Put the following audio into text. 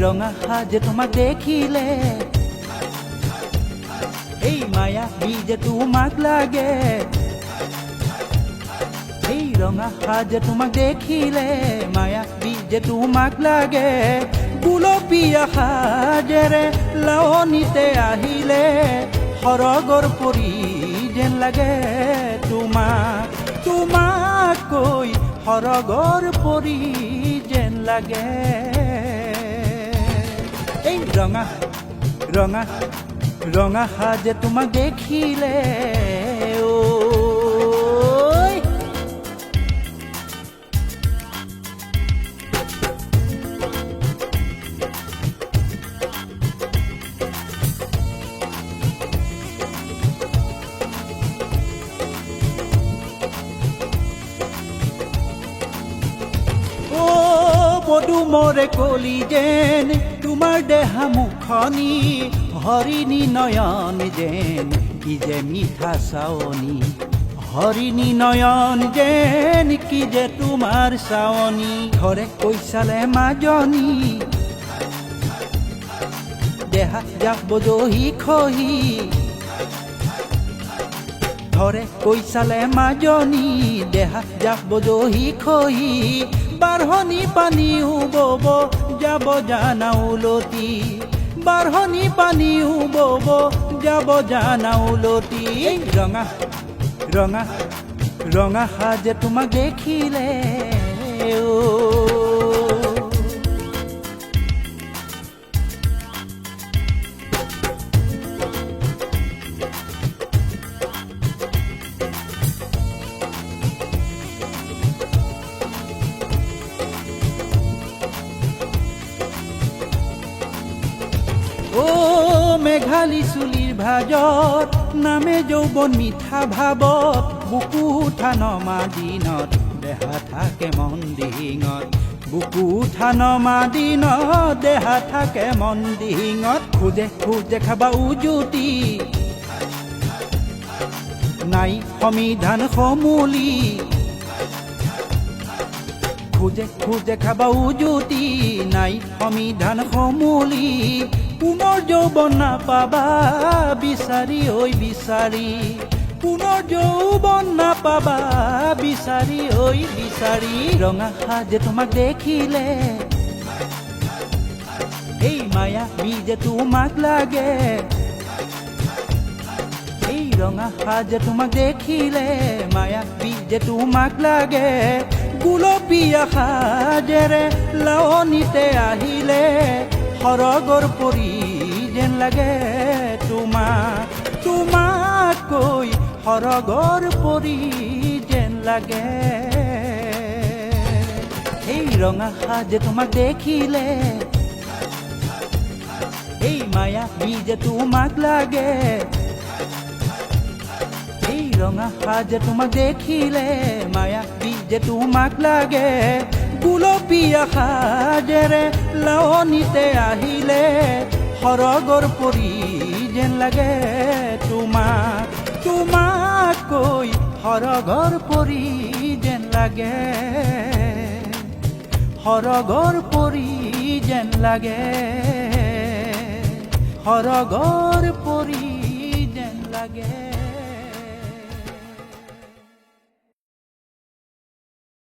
ৰঙা সাজে তোমাক দেখিলে, এই মায়াবী যে তোমাক লাগে। এই ৰঙা সাজে তোমাক দেখিলে, মায়াবী যে তোমাক লাগে। গুলপীয়া সাজেৰে লাৱনীতে আহিলে, সৰগৰ পৰি যেন লাগে তোমাক, তোমাক কৈ সৰগৰ পৰি যেন লাগে। এই ৰঙা ৰঙা ৰঙা সাজে তোমাক দেখিলে, পদুমৰে কলি যেন তোমাৰ দেহা মুখনি, হৰিণী নয়ন যেন কি যে মিঠা চাৱনি। হৰিণী নয়ন যেন কি যে তোমাৰ চাৱনি। ধৰে কৈছালে মাজনী, দেহা যাব জহি খহি। ধৰে কৈছালে মাজনী, দেহা যাব জহি খহি। বাঢ়নি পানীও বব যাব জানা উলটি, বাঢ়নি পানীও বব যাব জানা উলটি। ৰঙা ৰঙা ৰঙা সাজে তোমাক দেখিলে, মেঘালী চুলিৰ ভাজত নামে যৌৱন মিঠা ভাৱত। বুকু উঠা নমা দিনত দেহা থাকে মন্দিঙত, বুকু উঠা নমা দিনত দেহা থাকে মন্দিঙত। খোজে খোজে খাবা উজুতি, নাই সমিধান সমূলি। খোজে খোজে খাবা উজুতি, নাই সমিধান সমূলি। পুনৰ যৌৱন নাপাবা বিচাৰি ঐ বিচাৰি, পুনৰ যৌৱন নাপাবা বিচাৰি ঐ বিচাৰি। ৰঙা সাজে তোমাক দেখিলে, এই মায়াবী যে তোমাক লাগে। এই ৰঙা সাজে তোমাক দেখিলে, মায়াবী যে তোমাক লাগে। গুলপীয়া সাজেৰে লাৱনীতে আহিলে, সৰগৰ পৰি যেন লাগে তোমাক, তোমাক কৈ সৰগৰ পৰি যেন লাগে। এই ৰঙা সাজে তোমাক দেখিলে, এই মায়াবী যে তোমাক লাগে। এই ৰঙা সাজে তোমাক দেখিলে, মায়াবী যে তোমাক লাগে। গুলপীয়া সাজেৰে লাৱনীতে আহিলে, সৰগৰ পৰি যেন লাগে তোমাক, তোমাক কৈ সৰগৰ পৰি যেন লাগে, সৰগৰ পৰি যেন লাগে, সৰগৰ পৰি যেন লাগে।